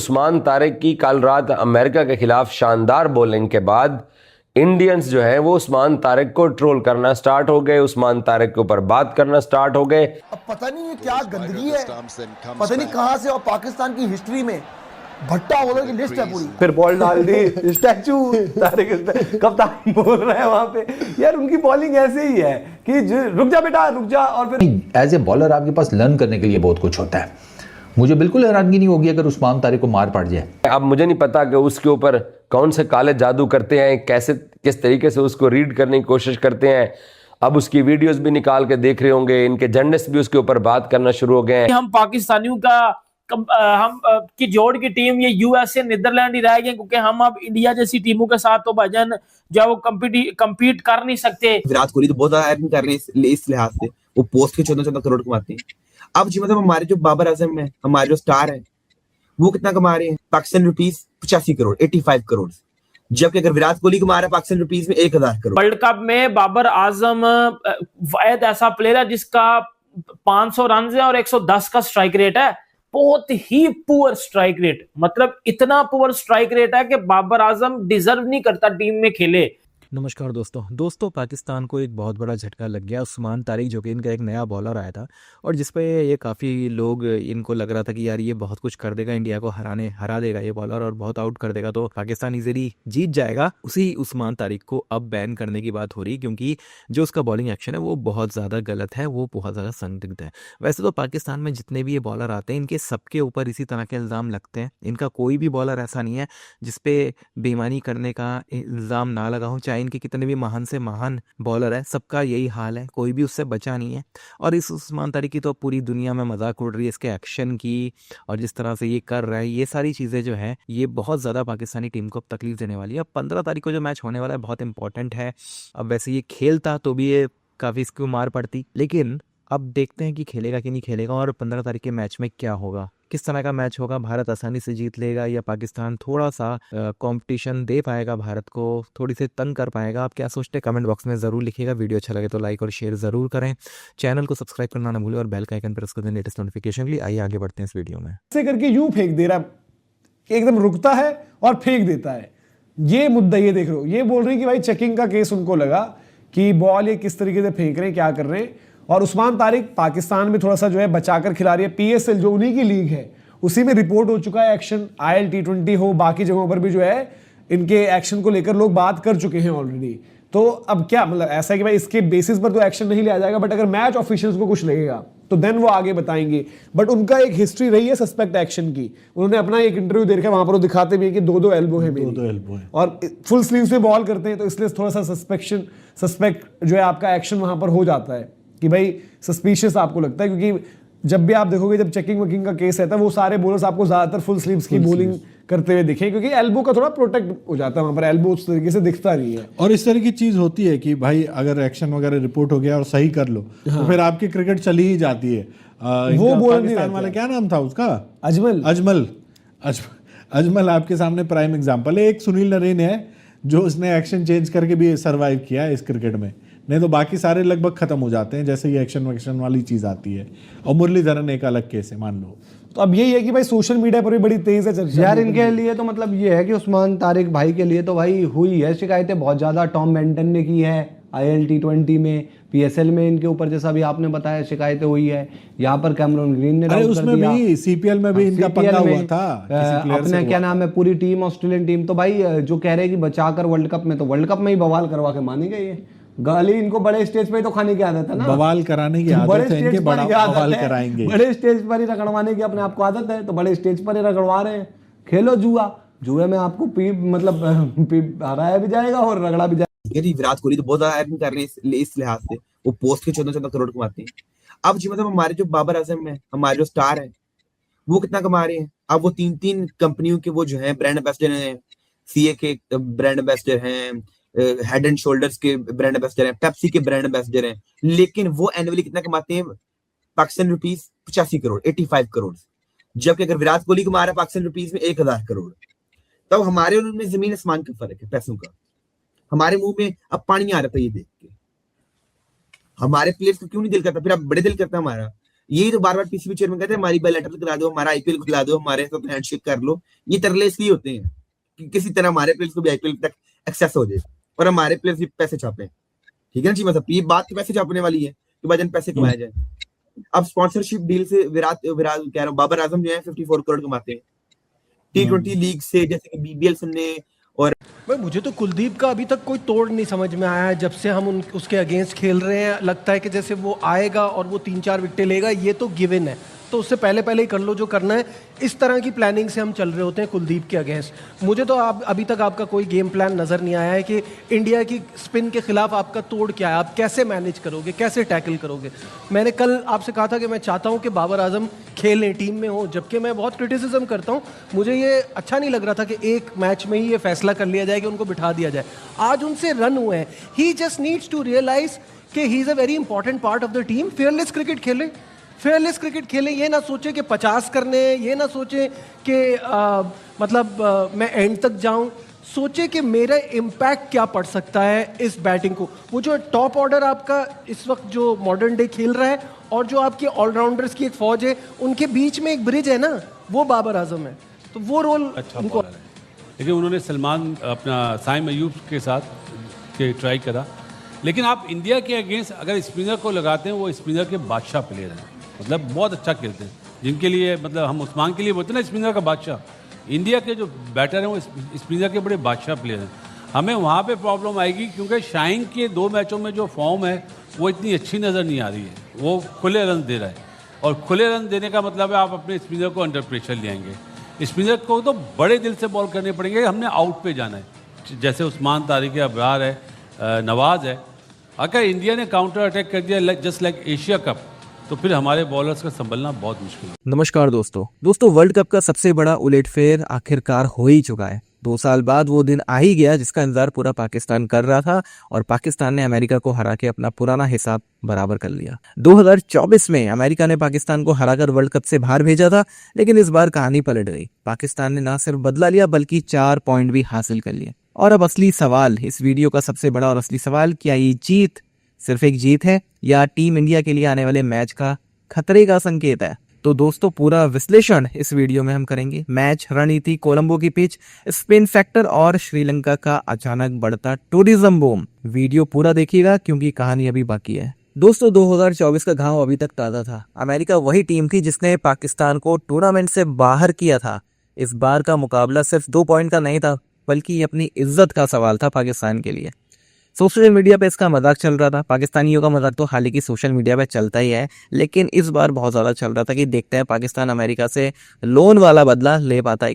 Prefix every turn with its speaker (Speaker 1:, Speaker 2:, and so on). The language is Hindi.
Speaker 1: उस्मान तारिक की कल रात अमेरिका के खिलाफ शानदार बॉलिंग के बाद इंडियंस जो है वो उस्मान तारिक को ट्रोल करना स्टार्ट हो गए, उस्मान तारिक के ऊपर बात करना स्टार्ट हो गए।
Speaker 2: अब पता नहीं ये क्या गंदगी है, पता नहीं कहां से, और पाकिस्तान की हिस्ट्री में भट्टा बॉलर की लिस्ट है पूरी।
Speaker 3: फिर बॉल डाल दी, स्टैचू तारिक कप्तान बोल रहा है वहां पे। यार उनकी बॉलिंग ऐसे ही है कि रुक जा बेटा रुक जा। और फिर
Speaker 4: एज ए बॉलर आपके पास लर्न करने के लिए बहुत कुछ होता है। मुझे बिल्कुल हैरानगी नहीं होगी अगर उस्मान तारिक को मार पड़ जाए।
Speaker 1: अब मुझे नहीं पता कि उसके ऊपर कौन से काले जादू करते हैं, कैसे किस तरीके से उसको रीड करने की कोशिश करते हैं। अब उसकी वीडियोस भी निकाल के देख रहे होंगे, इनके जर्नलिस्ट भी उसके ऊपर बात करना शुरू हो गए हैं।
Speaker 5: हम पाकिस्तानियों का हम की जोड़ की टीम ये यूएसए नीदरलैंड ही रह गए, क्योंकि हम अब इंडिया जैसी टीमों के साथ तो भाईजान जो वो कम्पीट कर नहीं सकते।
Speaker 6: विराट कोहली तो बहुत ज्यादा अर्निंग कर रहे हैं इस लिहाज से, वो पोस्ट के 14-14 करोड़ कमाते हैं। अब जी मतलब हमारे जो बाबर आजम है, हमारे जो स्टार है, वो कितना कमा रहे हैं? पाकिस्तान रुपीस 85 करोड़ 85 करोड़, जबकि अगर विराट कोहली कमा रहा है पाकिस्तान रुपीस में 1000 करोड़।
Speaker 5: वर्ल्ड कप में बाबर आजम वाहिद ऐसा प्लेयर है जिसका 500 रन है और 110 का स्ट्राइक रेट है। बहुत ही पुअर स्ट्राइक रेट, मतलब इतना पुअर स्ट्राइक रेट है कि बाबर आजम डिजर्व नहीं करता टीम में खेले।
Speaker 7: नमस्कार दोस्तों पाकिस्तान को एक बहुत बड़ा झटका लग गया। उस्मान तारिक जो कि इनका एक नया बॉलर आया था और जिस पे ये काफ़ी लोग इनको लग रहा था कि यार ये बहुत कुछ कर देगा, इंडिया को हरा देगा ये बॉलर और बहुत आउट कर देगा, तो पाकिस्तान इजीली जीत जाएगा। उसी उस्मान तारिक को अब बैन करने की बात हो रही, क्योंकि जो उसका बॉलिंग एक्शन है वो बहुत ज़्यादा गलत है, वो बहुत ज़्यादा संदिग्ध है। वैसे तो पाकिस्तान में जितने भी ये बॉलर आते हैं इनके सबके ऊपर इसी तरह के इल्ज़ाम लगते हैं। इनका कोई भी बॉलर ऐसा नहीं है जिसपे बेईमानी करने का इल्ज़ाम ना लगा हो, चाहे इनके कितने भी महान से महान बॉलर है, सबका यही हाल है, कोई भी उससे बचा नहीं है। और इस उस्मान तारिक की तो पूरी दुनिया में मजाक उड़ रही है, इसके एक्शन की और जिस तरह से ये कर रहा है, ये सारी चीज़ें जो है ये बहुत ज़्यादा पाकिस्तानी टीम को अब तकलीफ देने वाली है। अब 15 तारीख को जो मैच होने वाला है बहुत इंपॉर्टेंट है। अब वैसे ये खेलता तो भी ये काफ़ी इसको मार पड़ती, लेकिन अब देखते हैं कि खेलेगा कि नहीं खेलेगा और 15 तारीख के मैच में क्या होगा, किस तरह का मैच होगा। भारत आसानी से जीत लेगा या पाकिस्तान थोड़ा सा कंपटीशन दे पाएगा, भारत को थोड़ी सी तंग कर पाएगा। आप क्या सोचते हैं कमेंट बॉक्स में ज़रूर लिखिएगा। वीडियो अच्छा लगे तो लाइक और शेयर ज़रूर करें, चैनल को सब्सक्राइब करना ना भूलें और बेल का आइकन प्रेस कर दें लेटेस्ट नोटिफिकेशन के लिए। आइए आगे बढ़ते हैं इस वीडियो में।
Speaker 8: ऐसे करके यूं फेंक दे रहा, एकदम रुकता है और फेंक देता है। ये मुद्दा ये देख लो, ये बोल रही कि भाई चेकिंग का केस उनको लगा कि बॉल ये किस तरीके से फेंक रहे हैं, क्या कर रहे हैं। और उस्मान तारिक पाकिस्तान में थोड़ा सा जो है बचाकर खिला रही है। पीएसएल जो उन्हीं की लीग है उसी में रिपोर्ट हो चुका है एक्शन। आईएल T20 हो, बाकी जगहों पर भी जो है इनके एक्शन को लेकर लोग बात कर चुके हैं ऑलरेडी। तो अब क्या मतलब ऐसा है कि भाई इसके बेसिस पर तो एक्शन नहीं लिया जाएगा, बट अगर मैच ऑफिशियल्स को कुछ लगेगा तो देन वो आगे बताएंगे। बट उनका एक हिस्ट्री रही है सस्पेक्ट एक्शन की। उन्होंने अपना एक इंटरव्यू दे रखा है, वहां पर वो दिखाते भी है कि दो एल्बो है मेरी, 2 एल्बो है और फुल स्लीव से बॉल करते हैं, तो इसलिए थोड़ा सा सस्पेक्ट जो है आपका एक्शन वहां पर हो जाता है कि भाई सस्पिशियस आपको लगता है। क्योंकि जब भी आप देखोगे जब चेकिंग वकिंग का केस रहता है वो सारे बॉलर्स आपको ज्यादातर फुल स्लीव्स की बॉलिंग करते हुए दिखे, क्योंकि एल्बो का थोड़ा प्रोटेक्ट हो जाता है वहां पर, एल्बो उस तरीके से दिखता नहीं है।
Speaker 9: और इस तरह की चीज होती है कि भाई अगर एक्शन वगैरह रिपोर्ट हो गया और सही कर लो तो फिर आपकी क्रिकेट चली ही जाती है।
Speaker 8: वो
Speaker 9: पाकिस्तान वाला क्या नाम था उसका, अजमल आपके सामने प्राइम एग्जाम्पल है। एक सुनील नरेन है जो उसने एक्शन चेंज करके भी सर्वाइव किया है इस क्रिकेट में, नहीं तो बाकी सारे लगभग खत्म हो जाते हैं जैसे ये एक्शन वैक्शन वाली चीज आती है। और मुरलीधरन एक अलग केस है मान लो।
Speaker 8: तो अब यही है कि भाई सोशल मीडिया पर भी बड़ी तेज है चर्चा
Speaker 3: यार इनके लिए तो मतलब ये है कि उस्मान तारिक भाई के लिए तो भाई हुई है शिकायतें बहुत ज्यादा। टॉम बेंटन ने की है आईएल T20 में, पीएसएल में इनके ऊपर जैसा भी आपने बताया शिकायतें हुई है। यहाँ पर कैमरन ग्रीन ने
Speaker 9: उसमें भी सीपीएल में भी इनका पंगा हुआ था
Speaker 8: अपने क्या नाम है पूरी टीम ऑस्ट्रेलियन टीम। तो भाई जो कह रहे हैं कि बचाकर वर्ल्ड कप में, तो वर्ल्ड कप में ही बवाल करवा के मानेंगे। ये गाली इनको बड़े स्टेज पे तो खाने की आदत है ना,
Speaker 9: बवाल कराने की आदत है इनके, बड़ा बवाल कराएंगे।
Speaker 8: बड़े स्टेज पर ही रगड़वाने की अपने आपको आदत है, तो बड़े स्टेज पर ही रगड़वा रहे हैं। खेलो जुआ, जुए में आपको हराया भी जाएगा और रगड़ा भी जाएगा।
Speaker 6: विराट कोहली तो बहुत ज्यादा अर्निंग कर रहे हैं इस लिहाज से, वो पोस्ट के 14-14 करोड़ कमाते हैं। अब जी मतलब हमारे जो बाबर आजम है, हमारे जो स्टार है, वो कितना कमा रहे हैं? अब वो 3 कंपनियों के वो जो है ब्रांड एम्बेसडर हैं, सीए के ब्रांड एम्बेसडर हैं, हेड एंड शोल्डर्स के ब्रांड एम्बेसडर हैं, पेप्सी के ब्रांड एम्बेसडर हैं, लेकिन वो एनुअली कितना कमाते हैं? पाकिस्तान रुपीस 85 करोड़ 85 करोड़, जबकि अगर विराट कोहली कमा रहा है पाकिस्तान रुपीस में 1000 करोड़। तब हमारे और उनमें जमीन आसमान का फर्क है पैसों का। हमारे मुंह में अब पानी आ रहा था ये देख के। हमारे प्लेयर्स को क्यों नहीं दिल करता? फिर अब बड़े दिल करता हमारा यही तो बार बार पीसीबी चेयरमैन कहते हैं हमारी बायलैटरल करा दो, हमारा आईपीएल खुला दो, हमारे साथ हैंडशेक कर लो। ये तरले इसलिए होते हैं कि किसी तरह हमारे प्लेयर्स को भी आईपीएल तक एक्सेस हो जाए और हमारे प्लेयर्स भी पैसे छापे। ठीक है ना जी, मतलब ये बात तो पैसे छापने वाली है कि भाईजान पैसे कमाए जाए। अब स्पॉन्सरशिप डील से विराट कह रहा हूँ बाबर आजम जो है 54 करोड़ कमाते हैं। T20 लीग से जैसे कि बीबीएल सुनने और
Speaker 10: भाई मुझे तो कुलदीप का अभी तक कोई तोड़ नहीं समझ में आया है। जब से हम उसके अगेंस्ट खेल रहे हैं लगता है कि जैसे वो आएगा और वो 3-4 विकेटें लेगा, ये तो गिवन है, तो उससे पहले पहले ही कर लो जो करना है। इस तरह की प्लानिंग से हम चल रहे होते हैं कुलदीप के अगेंस्ट। मुझे तो अभी तक आपका कोई गेम प्लान नज़र नहीं आया है कि इंडिया की स्पिन के खिलाफ आपका तोड़ क्या है, आप कैसे मैनेज करोगे, कैसे टैकल करोगे। मैंने कल आपसे कहा था कि मैं चाहता हूं कि बाबर आजम खेलें, टीम में हो, जबकि मैं बहुत क्रिटिसिज्म करता हूं। मुझे ये अच्छा नहीं लग रहा था कि एक मैच में ही ये फैसला कर लिया जाए कि उनको बिठा दिया जाए। आज उनसे रन हुए हैं, ही जस्ट नीड्स टू रियलाइज कि he is a very important part of the team. Fearless cricket खेलें, फेयरलेस क्रिकेट खेलें। ये ना सोचे कि 50 करने हैं, ये ना सोचे कि मैं एंड तक जाऊं। सोचे कि मेरा इम्पैक्ट क्या पड़ सकता है इस बैटिंग को। वो जो टॉप ऑर्डर आपका इस वक्त जो मॉडर्न डे खेल रहा है और जो आपकी ऑलराउंडर्स की एक फौज है, उनके बीच में एक ब्रिज है ना, वो बाबर आजम है। तो वो रोल
Speaker 11: अच्छा
Speaker 10: उनको
Speaker 11: है। लेकिन उन्होंने सलमान अपना साइम अयूब के साथ के ट्राई करा, लेकिन आप इंडिया के अगेंस्ट अगर स्पिनर को लगाते हैं, वो स्पिनर के बादशाह प्लेयर हैं, मतलब बहुत अच्छा खेलते हैं, जिनके लिए मतलब हम उस्मान के लिए बोलते हैं ना स्पिनर का बादशाह। इंडिया के जो बैटर हैं वो स्पिनर के बड़े बादशाह प्लेयर हैं। हमें वहाँ पे प्रॉब्लम आएगी क्योंकि शाइन के 2 मैचों में जो फॉर्म है वो इतनी अच्छी नज़र नहीं आ रही है। वो खुले रन दे रहा है और खुले रन देने का मतलब है आप अपने स्पिनर को अंडर प्रेशर ले आएंगे। स्पिनर को तो बड़े दिल से बॉल करने पड़ेंगे, हमने आउट पे जाना है। जैसे उस्मान तारिक है, अबरार है, नवाज है। अगर इंडिया ने काउंटर अटैक कर दिया जस्ट लाइक एशिया कप, तो फिर हमारे बॉलर्स का संभलना बहुत मुश्किल है।
Speaker 7: नमस्कार दोस्तों वर्ल्ड कप का सबसे बड़ा उलटफेर आखिरकार हो ही चुका है। 2 साल बाद वो दिन आ ही गया जिसका इंतजार पूरा पाकिस्तान कर रहा था और पाकिस्तान ने अमेरिका को हरा के अपना पुराना हिसाब बराबर कर लिया। 2024 में अमेरिका ने पाकिस्तान को हराकर वर्ल्ड कप से बाहर भेजा था, लेकिन इस बार कहानी पलट गई। पाकिस्तान ने ना सिर्फ बदला लिया बल्कि 4 पॉइंट भी हासिल कर लिए। और अब असली सवाल, इस वीडियो का सबसे बड़ा और असली सवाल, क्या ये जीत सिर्फ एक जीत है या टीम इंडिया के लिए आने वाले मैच का खतरे का संकेत है? तो दोस्तों पूरा विश्लेषण इस वीडियो में हम करेंगे। मैच, रणनीति, कोलंबो की पिच, स्पिन फैक्टर और श्रीलंका का अचानक बढ़ता टूरिज्म बूम। वीडियो पूरा देखिएगा क्योंकि कहानी अभी बाकी है। दोस्तों 2024 का घाव अभी तक ताज़ा था। अमेरिका वही टीम थी जिसने पाकिस्तान को टूर्नामेंट से बाहर किया था। इस बार का मुकाबला सिर्फ 2 पॉइंट का नहीं था बल्कि अपनी इज्जत का सवाल था पाकिस्तान के लिए। सोशल मीडिया पे इसका मजाक चल रहा था। पाकिस्तानियों का मजाक तो हालांकि सोशल मीडिया पे चलता ही है, लेकिन इस बार बहुत ज़्यादा चल रहा था कि देखते हैं पाकिस्तान अमेरिका से लोन वाला बदला ले पाता है।